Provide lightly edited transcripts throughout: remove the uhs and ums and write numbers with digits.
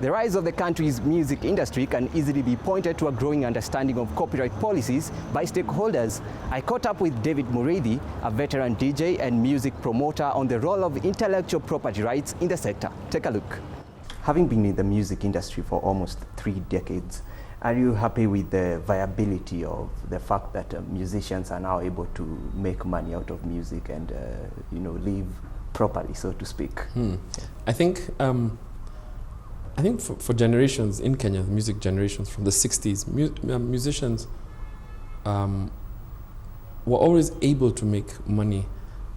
The rise of the country's music industry can easily be pointed to a growing understanding of copyright policies by stakeholders. I caught up with David Mureithi, a veteran DJ and music promoter, on the role of intellectual property rights in the sector. Take a look. Having been in the music industry for almost 3 decades, are you happy with the viability of the fact that musicians are now able to make money out of music and live properly, so to speak? I think for generations in Kenya, the music generations from the 60s, musicians were always able to make money,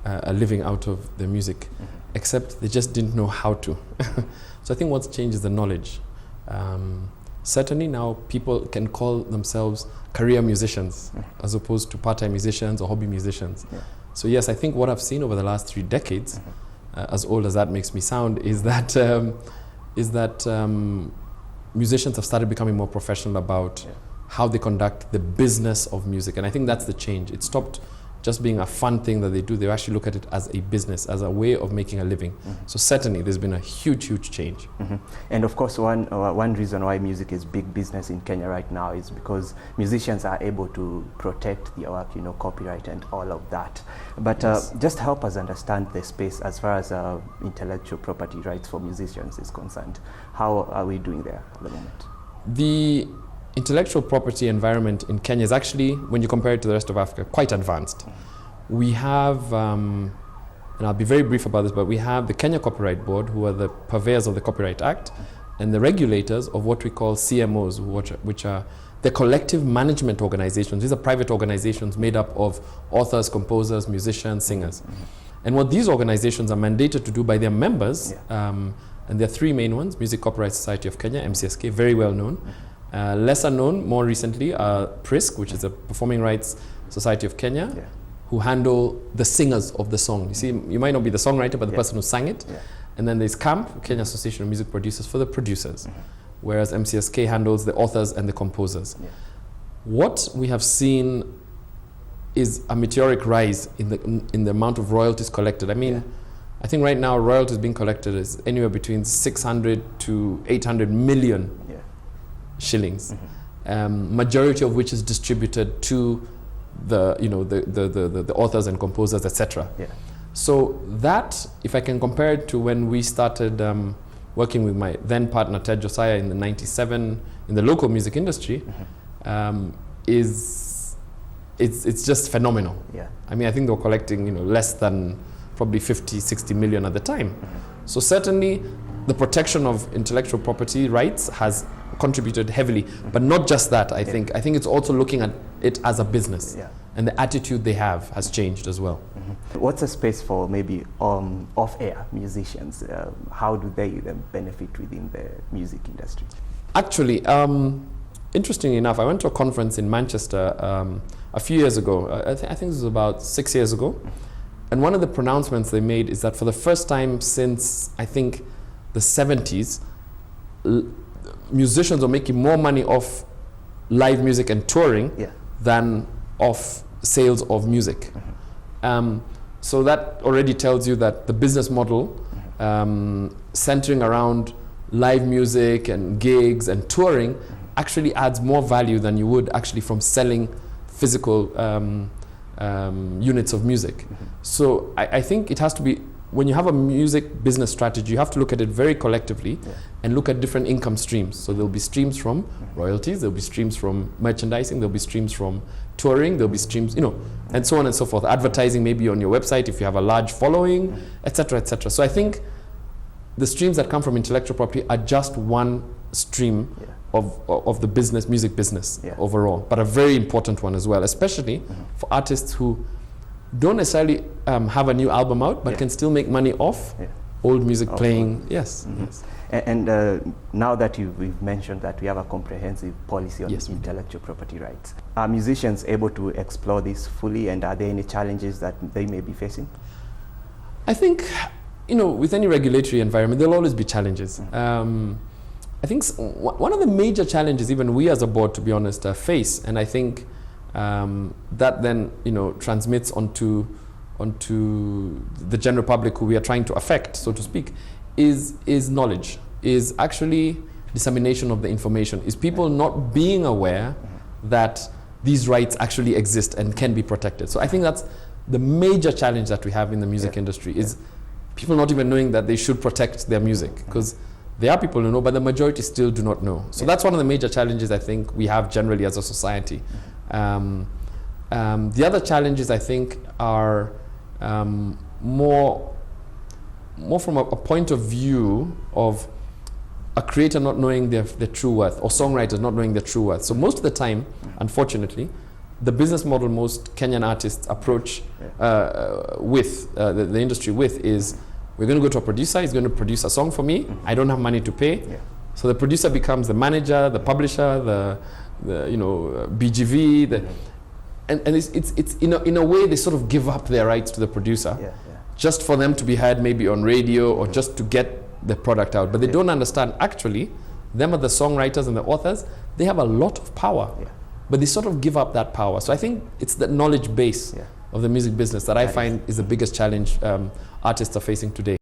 a living out of their music, except they just didn't know how to. So I think what's changed is the knowledge. Certainly now people can call themselves career musicians as opposed to part-time musicians or hobby musicians. So yes, I think what I've seen over the last 3 decades, as old as that makes me sound, is that musicians have started becoming more professional about how they conduct the business of music. And I think that's the change. It stopped just being a fun thing that they do. They actually look at it as a business, as a way of making a living. So certainly there's been a huge change. And of course, one reason why music is big business in Kenya right now is because musicians are able to protect their work, copyright and all of that. But just help us understand the space as far as intellectual property rights for musicians is concerned. How are we doing there at the moment? The intellectual property environment in Kenya is actually, when you compare it to the rest of Africa, quite advanced. We have, and I'll be very brief about this, but we have the Kenya Copyright Board, who are the purveyors of the Copyright Act, and the regulators of what we call CMOs, which are the collective management organizations. These are private organizations made up of authors, composers, musicians, singers. And what these organizations are mandated to do by their members, and there are 3 main ones: Music Copyright Society of Kenya, MCSK, very well known. Lesser known, more recently, PRISC, which is the Performing Rights Society of Kenya, who handle the singers of the song. You see, you might not be the songwriter, but the person who sang it. And then there's CAMP, Kenya Association of Music Producers, for the producers, whereas MCSK handles the authors and the composers. What we have seen is a meteoric rise in the amount of royalties collected. I mean, I think right now royalties being collected is anywhere between 600 to 800 million shillings, majority of which is distributed to the authors and composers, etc. So that, if I can compare it to when we started working with my then partner Ted Josiah in the '97 in the local music industry, it's just phenomenal. I mean, I think they were collecting less than probably 50-60 million at the time. So certainly the protection of intellectual property rights has contributed heavily, but not just that. I think it's also looking at it as a business, and the attitude they have has changed as well. What's a space for maybe off-air musicians? How do they then benefit within the music industry? Actually, interestingly enough, I went to a conference in Manchester a few years ago. I think this was about 6 years ago, and one of the pronouncements they made is that for the first time since, I think, the 70s, musicians are making more money off live music and touring than off sales of music. So that already tells you that the business model centering around live music and gigs and touring actually adds more value than you would actually from selling physical units of music. So I think it has to be, when you have a music business strategy, you have to look at it very collectively and look at different income streams. So there'll be streams from royalties, there'll be streams from merchandising, there'll be streams from touring, there'll be streams, and so on and so forth. Advertising maybe on your website if you have a large following, etc., etc. So I think the streams that come from intellectual property are just one stream of the business, music business overall, but a very important one as well, especially for artists who don't necessarily have a new album out, but can still make money off old music playing. And now that we've mentioned that we have a comprehensive policy on intellectual property rights, are musicians able to explore this fully, and are there any challenges that they may be facing? I think, with any regulatory environment, there'll always be challenges. I think one of the major challenges even we as a board, to be honest, face, and I think that then transmits onto the general public who we are trying to affect, so to speak, is knowledge. is actually dissemination of the information, is people not being aware that these rights actually exist and can be protected. So I think that's the major challenge that we have in the music industry, is people not even knowing that they should protect their music, because there are people who know, but the majority still do not know. So that's one of the major challenges I think we have generally as a society. The other challenges I think are more from a point of view of a creator not knowing their true worth, or songwriters not knowing their true worth. So most of the time, unfortunately, the business model most Kenyan artists approach with the industry with is, we're going to go to a producer, he's going to produce a song for me, I don't have money to pay. So the producer becomes the manager, the publisher, the BGV, and it's in a way they sort of give up their rights to the producer, just for them to be heard maybe on radio, or just to get the product out. But they don't understand, actually, them are the songwriters and the authors, they have a lot of power, but they sort of give up that power. So I think it's the knowledge base of the music business that I find is the biggest challenge artists are facing today.